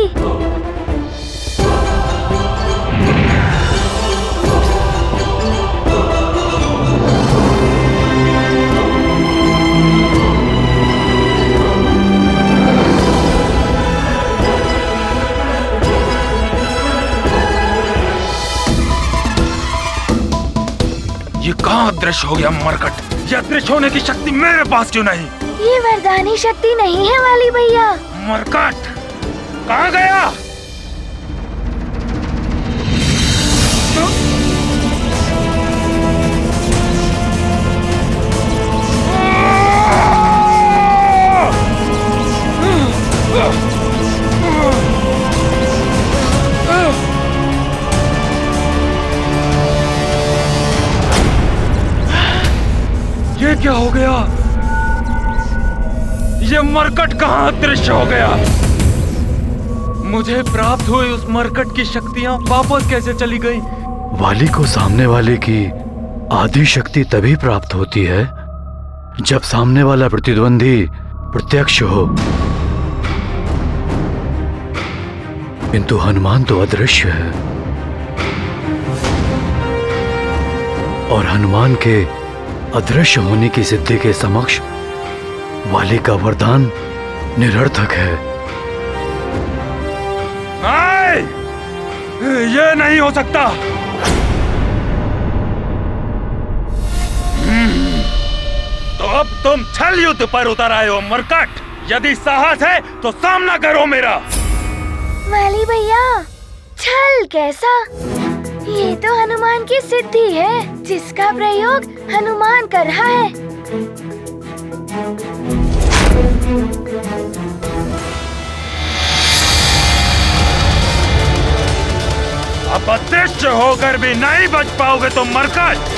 ये कहाँ अदृश्य हो गया मरकट? ये अदृश्य होने की शक्ति मेरे पास क्यों नहीं? ये वरदानी शक्ति नहीं है वाली भैया। मरकट कहाँ गया? ये क्या हो गया? ये मरकट कहाँ अदृश्य हो गया? मुझे प्राप्त हुई उस मरकट की शक्तियां वापस कैसे चली गई? वाली को सामने वाले की आदि शक्ति तभी प्राप्त होती है जब सामने वाला प्रतिद्वंदी प्रत्यक्ष हो, किंतु हनुमान तो अदृश्य है और हनुमान के अदृश्य होने की सिद्धि के समक्ष वाली का वरदान निरर्थक है। नहीं, ये नहीं हो सकता। तो अब तुम छल युद्ध पर उतर आए हो मरकट। यदि साहस है तो सामना करो मेरा। वाली भैया, छल कैसा? ये तो हनुमान की सिद्धि है जिसका प्रयोग हनुमान कर रहा है। अब अदृश्य होकर भी नहीं बच पाओगे तुम मरकट।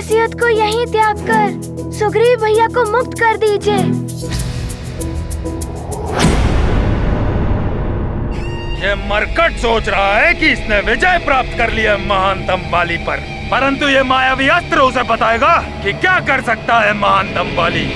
खासियत को यहीं त्याग कर सुग्रीव भैया को मुक्त कर दीजिए। ये मरकट सोच रहा है कि इसने विजय प्राप्त कर लिया महानतम बाली पर, परंतु ये मायावी अस्त्र उसे बताएगा कि क्या कर सकता है महानतम बाली।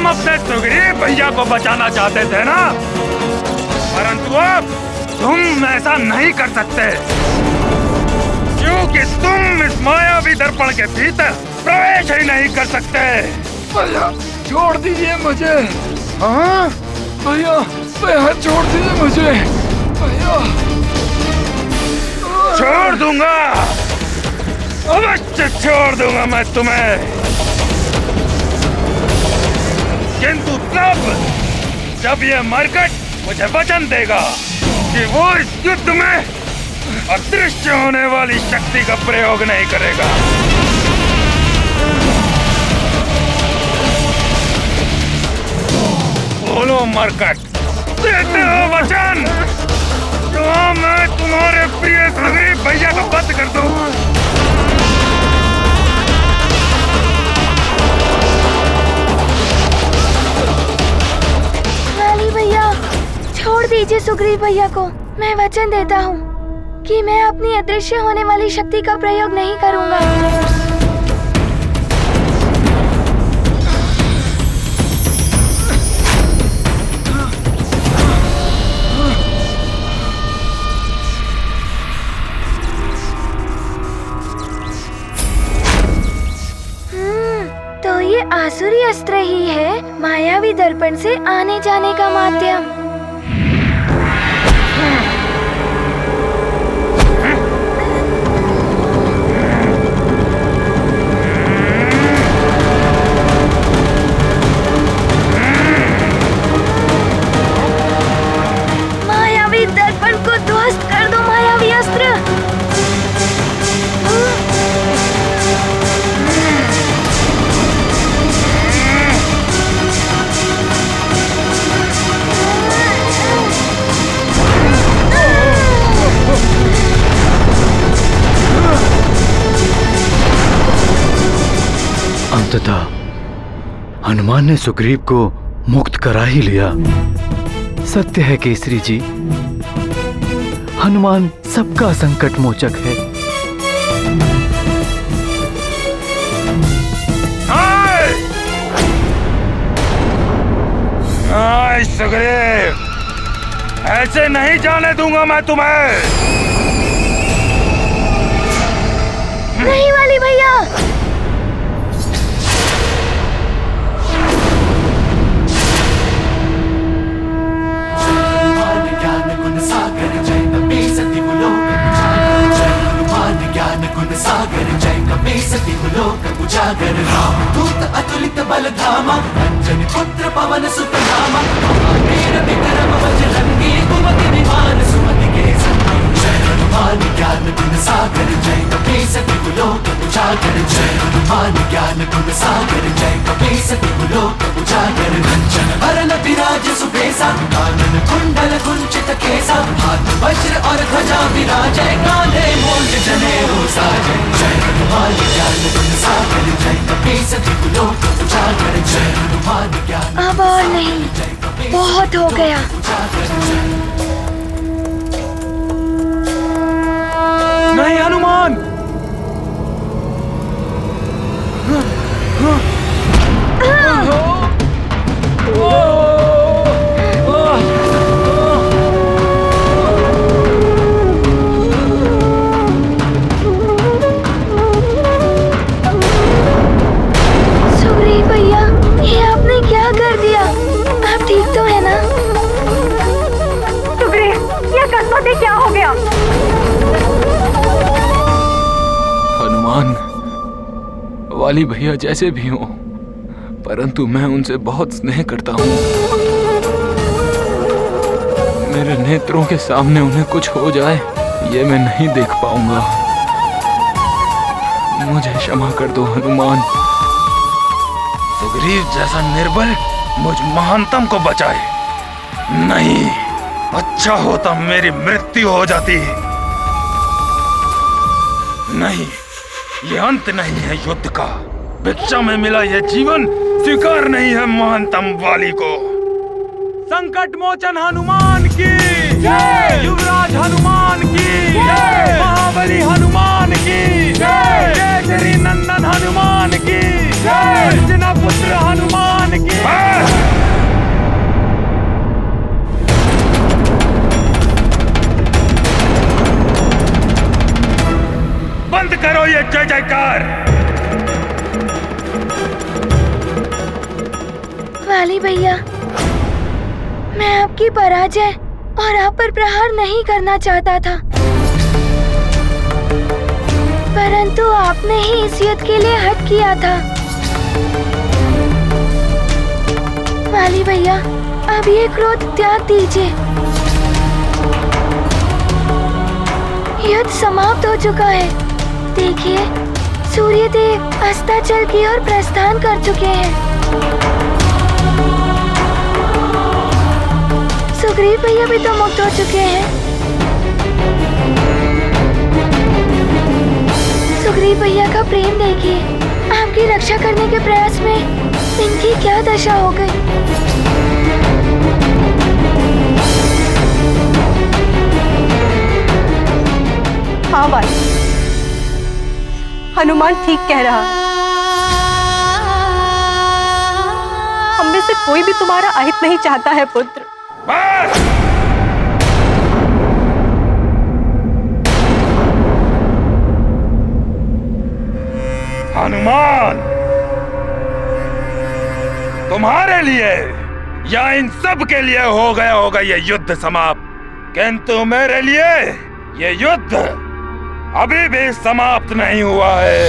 अपने सुग्रीव भैया को बचाना चाहते थे ना, परंतु अब तुम ऐसा नहीं कर सकते, क्योंकि तुम इस मायावी दर्पण के भीतर प्रवेश ही नहीं कर सकते। भैया छोड़ दीजिए मुझे। हाँ भैया, भैया छोड़ दीजिए मुझे भैया। छोड़ दूंगा, अवश्य छोड़ दूंगा मैं तुम्हें, किंतु तब जब ये मरकट मुझे वचन देगा कि वो इस युद्ध में अदृश्य होने वाली शक्ति का प्रयोग नहीं करेगा। बोलो मरकट, देते हो वचन तो मैं तुम्हारे प्रिय सुग्रीव भैया का वध कर दूं। छोड़ दीजिए सुग्रीव भैया को। मैं वचन देता हूँ कि मैं अपनी अदृश्य होने वाली शक्ति का प्रयोग नहीं करूँगा। तो ये आसुरी अस्त्र ही है मायावी दर्पण से आने जाने का माध्यम। अंततः हनुमान ने सुग्रीव को मुक्त करा ही लिया। सत्य है केसरी जी, हनुमान सबका संकट मोचक है। सुग्रीव, ऐसे नहीं जाने दूंगा मैं तुम्हें। नहीं वाली भैया, सागर जय कपीसति लोक उजागर राम दूत अतुलित बल धामा अंजनी पुत्र पवन सुत नामा महावीर विक्रम बजरंगी कुमति निवार सुमति के संगी जय हनुमान ज्ञान गुण सागर जय कपीसति लोक उजागर जय हनुमान ज्ञान गुण सागर जय कपीसति लोक उजागर कंचन वरन विराज सुबेसा कानन कुंडल कुंचित केसा हाथ वज्र और ध्वजा विराजय कांधे मूंज जनेऊ साजय जय हनुमान ज्ञान गुण सागर जय कपीसति लोक उजागर जय हनुमान ज्ञान। अब और नहीं, बहुत हो गया। नहीं हनुमान, सुग्रीव भैया, ये आपने क्या कर दिया? आप ठीक तो है ना? सुग्रीव, ये कसौटी क्या हो गया? हनुमान, वाली भैया जैसे भी हों, परंतु मैं उनसे बहुत स्नेह करता हूँ। मेरे नेत्रों के सामने उन्हें कुछ हो जाए, ये मैं नहीं देख पाऊंगा। मुझे क्षमा कर दो हनुमान। सुग्रीव जैसा निर्बल मुझ महानतम को बचाए। नहीं, अच्छा होता मेरी मृत्यु हो जाती। नहीं, ये अंत नहीं है युद्ध का। भिक्षा में मिला यह जीवन स्वीकार नहीं है महानतम वाली को। संकट मोचन हनुमान की जय, युवराज हनुमान की जय, महाबली हनुमान की जय, केसरी नंदन हनुमान की जय, अर्जुन पुत्र हनुमान की। बंद करो ये जय जयकार। वाली भैया, मैं आपकी पराजय और आप पर प्रहार नहीं करना चाहता था, परंतु आपने ही इस युद्ध के लिए हट किया था। वाली भैया, अब ये क्रोध त्याग दीजिए। युद्ध समाप्त हो चुका है। देखिए, सूर्य देव अस्ताचल की ओर प्रस्थान कर चुके हैं। सुग्रीव भैया भी तो मुक्त हो चुके हैं। सुग्रीव भैया का प्रेम देखिए, आपकी रक्षा करने के प्रयास में इनकी क्या दशा हो गई। हाँ भाई, हनुमान ठीक कह रहा है। हम में से कोई भी तुम्हारा अहित नहीं चाहता है पुत्र। हनुमान, तुम्हारे लिए या इन सब के लिए हो गया होगा ये युद्ध समाप्त, किंतु मेरे लिए ये युद्ध अभी भी समाप्त नहीं हुआ है।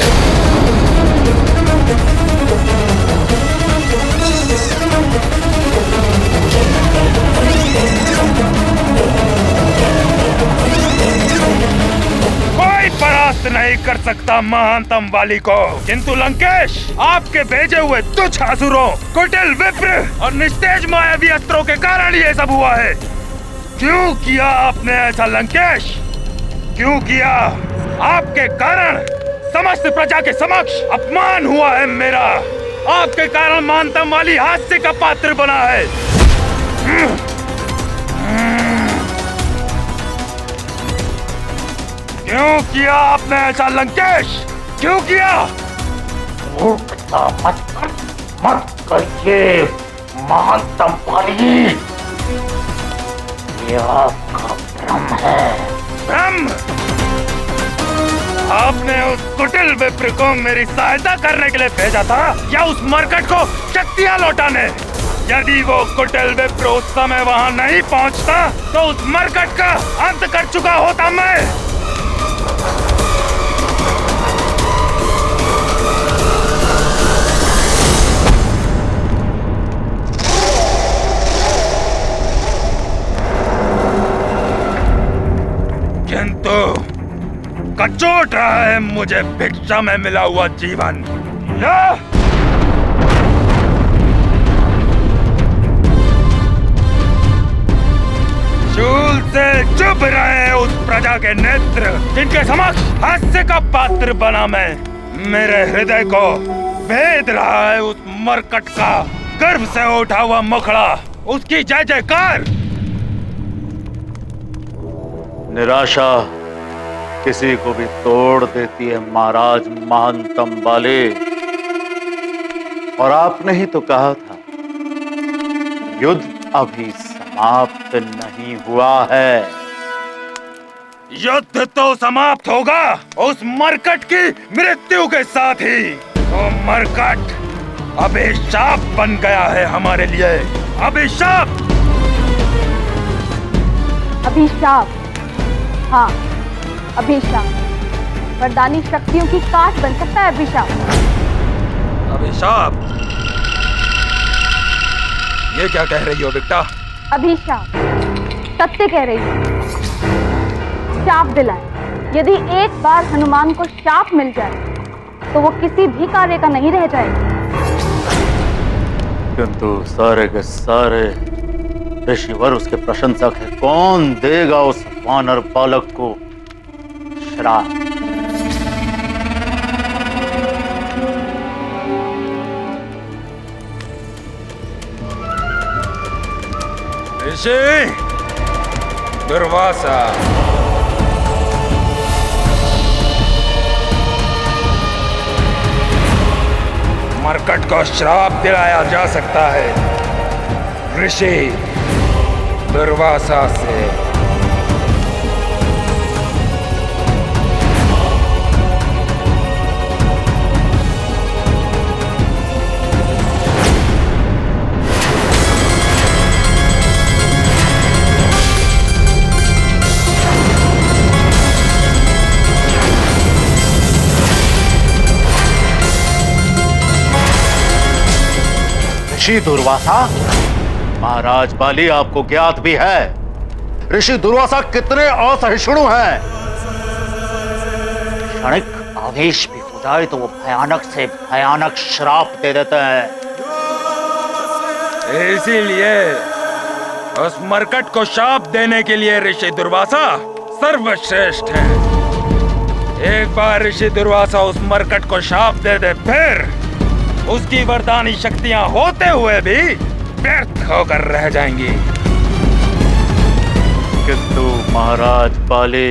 कोई परास्त नहीं कर सकता महानतम वाली को, किंतु लंकेश, आपके भेजे हुए तुच्छ असुरों, कुटिल विप्र और निस्तेज मायावी अस्त्रों के कारण ये सब हुआ है। क्यों किया आपने ऐसा लंकेश? क्यों किया? आपके कारण समस्त प्रजा के समक्ष अपमान हुआ है मेरा। आपके कारण महानतम वाली हास्य का पात्र बना है। क्यों किया आपने ऐसा लंकेश? क्यों किया? मत करिए महानतम वाली, ये आपका भ्रम है। भ्रम? आपने उस कुटिल विप्र को मेरी सहायता करने के लिए भेजा था या उस मरकट को शक्तियां लौटाने? यदि वो कुटिल विप्र उस समय वहां नहीं पहुंचता तो उस मरकट का अंत कर चुका होता मैं। किंतु कचोट रहा है मुझे भिक्षा में मिला हुआ जीवन। शूल से चुभ रहे उस प्रजा के नेत्र जिनके समक्ष हास्य का पात्र बना मैं। मेरे हृदय को भेद रहा है उस मरकट का गर्भ से उठा हुआ मुखड़ा, उसकी जय जयकार। निराशा किसी को भी तोड़ देती है महाराज महानतम वाले। और आपने ही तो कहा था युद्ध अभी समाप्त नहीं हुआ है। युद्ध तो समाप्त होगा उस मरकट की मृत्यु के साथ ही। वो मरकट अभिशाप बन गया है हमारे लिए। अभिशाप। अभिशाप, हाँ अभिशाप। वरदानी शक्तियों की काट बन सकता है अभिशाप। अभिशाप? ये क्या कह रही हो बेटा? अभिशाप सत्य कह रही हूँ। शाप दिलाए। यदि एक बार हनुमान को शाप मिल जाए तो वो किसी भी कार्य का नहीं रह जाएगा। किंतु सारे के सारे ऋषिवर उसके प्रशंसक है। कौन देगा उस वानर बालक को श्राप? ऋषि दुर्वासा, मरकट को श्राप दिलाया जा सकता है ऋषि दुर्वासा से। ऋषि दुर्वासा, महाराज बाली आपको ज्ञात भी है ऋषि दुर्वासा कितने असहिष्णु हैं। क्षणिक आवेश भी हो जाए तो वो भयानक से भयानक श्राप दे देते हैं। इसीलिए उस मरकट को शाप देने के लिए ऋषि दुर्वासा सर्वश्रेष्ठ है। एक बार ऋषि दुर्वासा उस मरकट को शाप दे दे, फिर उसकी वरदानी शक्तियां होते हुए भी व्यर्थ होकर रह जाएंगी। किंतु महाराज बाले,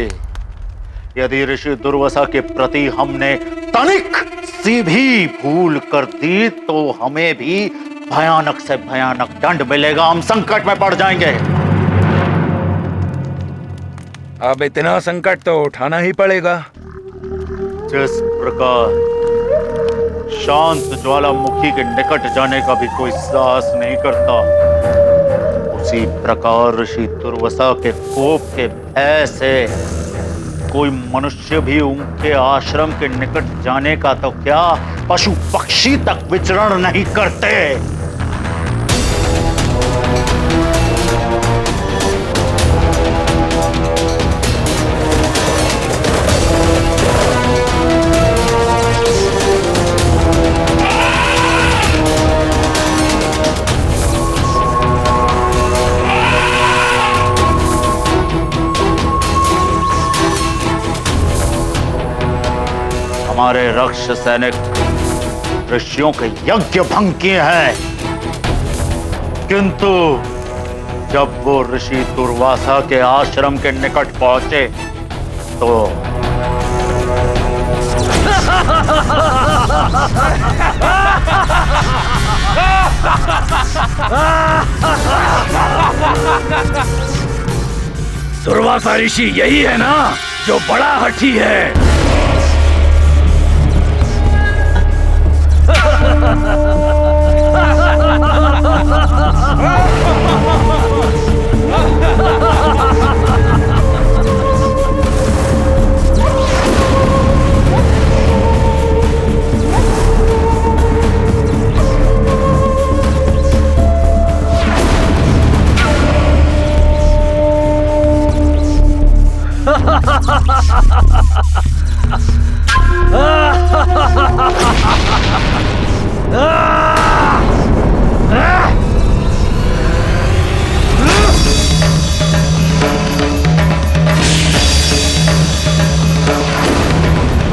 यदि ऋषि दुर्वासा के प्रति हमने तनिक सी भी भूल कर दी तो हमें भी भयानक से भयानक दंड मिलेगा। हम संकट में पड़ जाएंगे। अब इतना संकट तो उठाना ही पड़ेगा। जिस प्रकार शांत ज्वालामुखी के निकट जाने का भी कोई साहस नहीं करता, उसी प्रकार ऋषि दुर्वासा के कोप के भय से कोई मनुष्य भी उनके आश्रम के निकट जाने का तो क्या, पशु पक्षी तक विचरण नहीं करते। हमारे रक्ष सैनिक ऋषियों के यज्ञ भंग किए हैं, किंतु जब वो ऋषि दुर्वासा के आश्रम के निकट पहुंचे तो दुर्वासा ऋषि यही है ना जो बड़ा हठी है।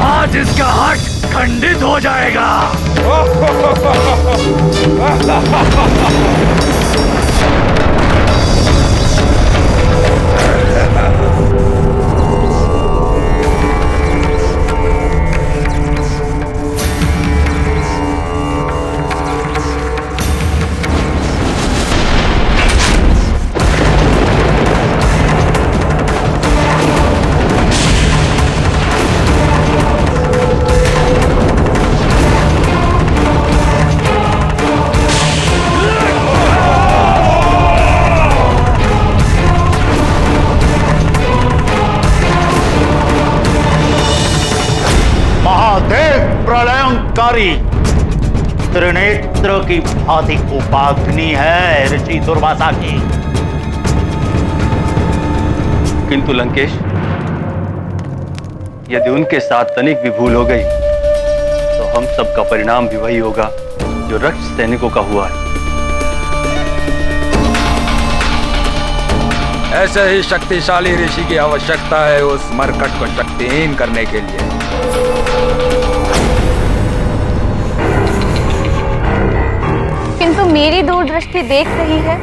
आज इसका हट खंडित हो जाएगा। तुम्हारी त्रिनेत्र की भांति उपाग्नि है ऋषि दुर्वासा की। किंतु लंकेश, यदि उनके साथ तनिक भी भूल हो गई तो हम सब का परिणाम भी वही होगा जो रक्त सैनिकों का हुआ है। ऐसे ही शक्तिशाली ऋषि की आवश्यकता है उस मरकट को शक्तिहीन करने के लिए। किंतु मेरी दूरदृष्टि देख रही है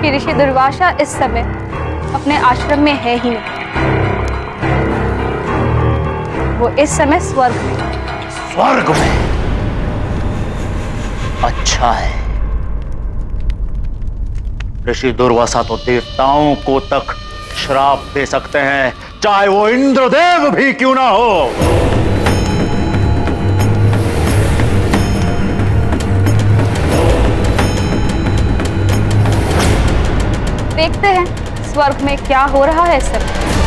कि ऋषि दुर्वासा इस समय अपने आश्रम में है ही नहीं। वो इस समय स्वर्ग में। स्वर्ग में? अच्छा है। ऋषि दुर्वासा तो देवताओं को तक श्राप दे सकते हैं, चाहे वो इंद्रदेव भी क्यों ना हो। देखते हैं स्वर्ग में क्या हो रहा है इस समय।